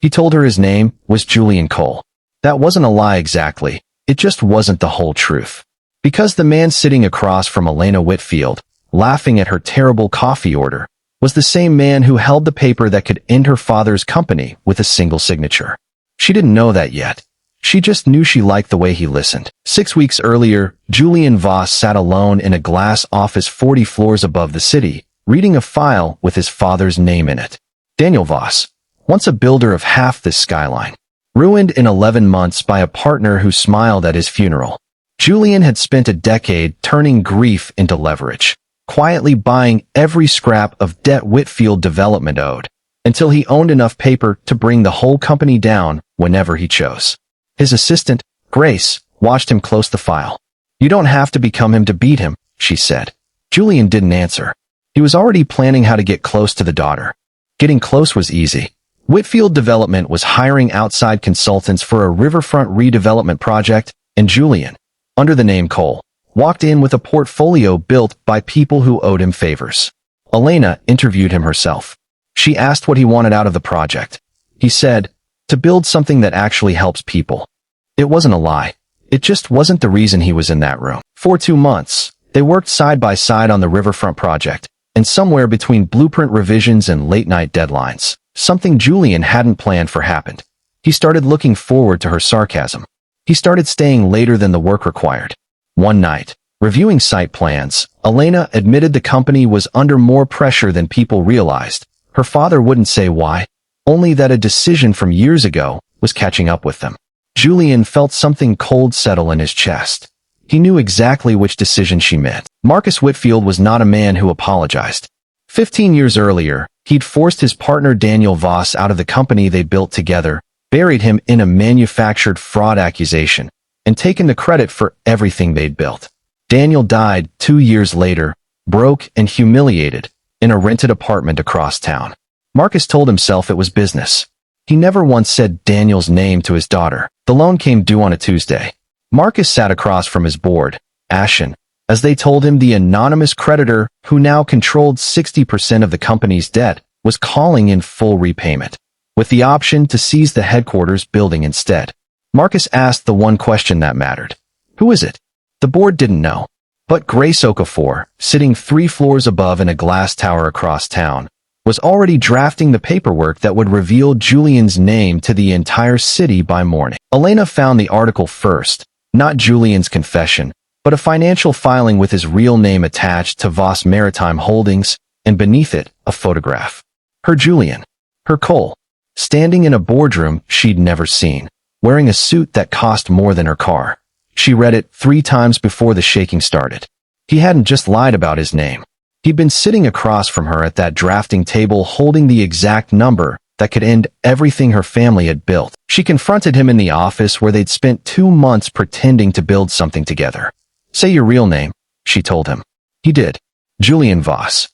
He told her his name was Julian Cole. That wasn't a lie exactly. It just wasn't the whole truth. Because the man sitting across from Elena Whitfield, laughing at her terrible coffee order, was the same man who held the paper that could end her father's company with a single signature. She didn't know that yet. She just knew she liked the way he listened. 6 weeks earlier, Julian Voss sat alone in a glass office 40 floors above the city, reading a file with his father's name in it. Daniel Voss, once a builder of half this skyline, ruined in 11 months by a partner who smiled at his funeral. Julian had spent a decade turning grief into leverage, quietly buying every scrap of debt Whitfield Development owed, until he owned enough paper to bring the whole company down whenever he chose. His assistant, Grace, watched him close the file. "You don't have to become him to beat him," she said. Julian didn't answer. He was already planning how to get close to the daughter. Getting close was easy. Whitfield Development was hiring outside consultants for a riverfront redevelopment project, and Julian, under the name Cole, walked in with a portfolio built by people who owed him favors. Elena interviewed him herself. She asked what he wanted out of the project. He said, to build something that actually helps people. It wasn't a lie. It just wasn't the reason he was in that room. For 2 months, they worked side by side on the riverfront project, and somewhere between blueprint revisions and late-night deadlines, something Julian hadn't planned for happened. He started looking forward to her sarcasm. He started staying later than the work required. One night, reviewing site plans, Elena admitted the company was under more pressure than people realized. Her father wouldn't say why, only that a decision from years ago was catching up with them. Julian felt something cold settle in his chest. He knew exactly which decision she meant. Marcus Whitfield was not a man who apologized. 15 years earlier, he'd forced his partner Daniel Voss out of the company they built together, buried him in a manufactured fraud accusation, and taken the credit for everything they'd built. Daniel died 2 years later, broke and humiliated, in a rented apartment across town. Marcus told himself it was business. He never once said Daniel's name to his daughter. The loan came due on a Tuesday. Marcus sat across from his board, ashen, as they told him the anonymous creditor, who now controlled 60% of the company's debt, was calling in full repayment, with the option to seize the headquarters building instead. Marcus asked the one question that mattered. Who is it? The board didn't know. But Grace Okafor, sitting 3 floors above in a glass tower across town, was already drafting the paperwork that would reveal Julian's name to the entire city by morning. Elena found the article first, not Julian's confession, but a financial filing with his real name attached to Voss Maritime Holdings, and beneath it, a photograph. Her Julian, her Cole, standing in a boardroom she'd never seen, wearing a suit that cost more than her car. She read it 3 times before the shaking started. He hadn't just lied about his name. He'd been sitting across from her at that drafting table holding the exact number that could end everything her family had built. She confronted him in the office where they'd spent 2 months pretending to build something together. "Say your real name," she told him. He did. Julian Voss.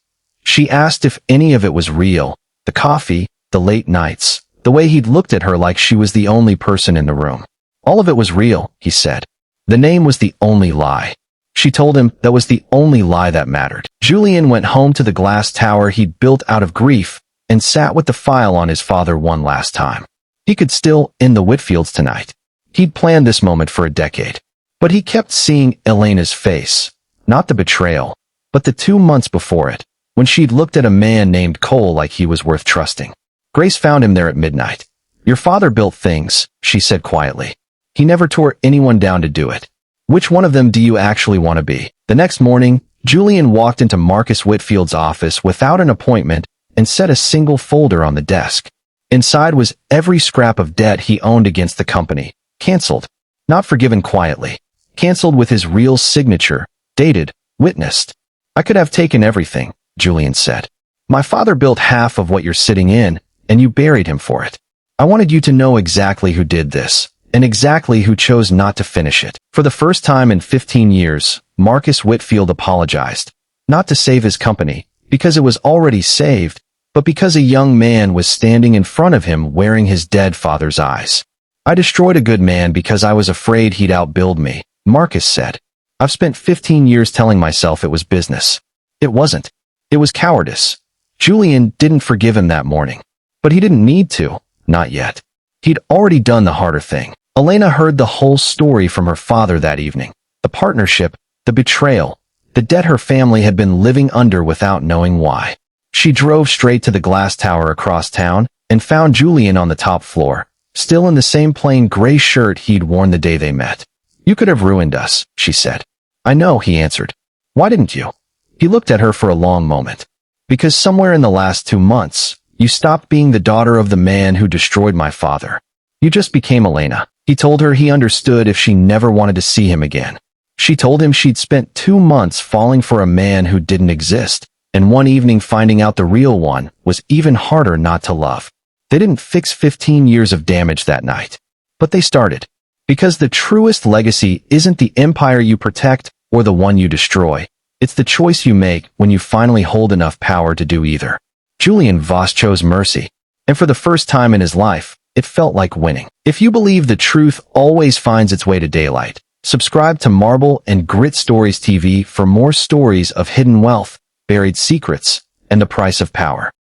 She asked if any of it was real. The coffee, the late nights, the way he'd looked at her like she was the only person in the room. All of it was real, he said. The name was the only lie. She told him that was the only lie that mattered. Julian went home to the glass tower he'd built out of grief and sat with the file on his father one last time. He could still end the Whitfields tonight. He'd planned this moment for a decade. But he kept seeing Elena's face, not the betrayal, but the 2 months before it, when she'd looked at a man named Cole like he was worth trusting. Grace found him there at midnight. "Your father built things," she said quietly. "He never tore anyone down to do it. Which one of them do you actually want to be?" The next morning, Julian walked into Marcus Whitfield's office without an appointment and set a single folder on the desk. Inside was every scrap of debt he owned against the company, canceled, not forgiven quietly, canceled with his real signature, dated, witnessed. "I could have taken everything," Julian said. "My father built half of what you're sitting in, and you buried him for it. I wanted you to know exactly who did this, and exactly who chose not to finish it." For the first time in 15 years, Marcus Whitfield apologized, not to save his company, because it was already saved, but because a young man was standing in front of him wearing his dead father's eyes. "I destroyed a good man because I was afraid he'd outbuild me," Marcus said. "I've spent 15 years telling myself it was business. It wasn't. It was cowardice." Julian didn't forgive him that morning. But he didn't need to. Not yet. He'd already done the harder thing. Elena heard the whole story from her father that evening. The partnership, the betrayal, the debt her family had been living under without knowing why. She drove straight to the glass tower across town and found Julian on the top floor, still in the same plain gray shirt he'd worn the day they met. "You could have ruined us," she said. "I know," he answered. "Why didn't you?" He looked at her for a long moment. "Because somewhere in the last 2 months, you stopped being the daughter of the man who destroyed my father. You just became Elena." He told her he understood if she never wanted to see him again. She told him she'd spent 2 months falling for a man who didn't exist, and one evening finding out the real one was even harder not to love. They didn't fix 15 years of damage that night, but they started. Because the truest legacy isn't the empire you protect or the one you destroy. It's the choice you make when you finally hold enough power to do either. Julian Voss chose mercy, and for the first time in his life, it felt like winning. If you believe the truth always finds its way to daylight, subscribe to Marble and Grit Stories TV for more stories of hidden wealth, buried secrets, and the price of power.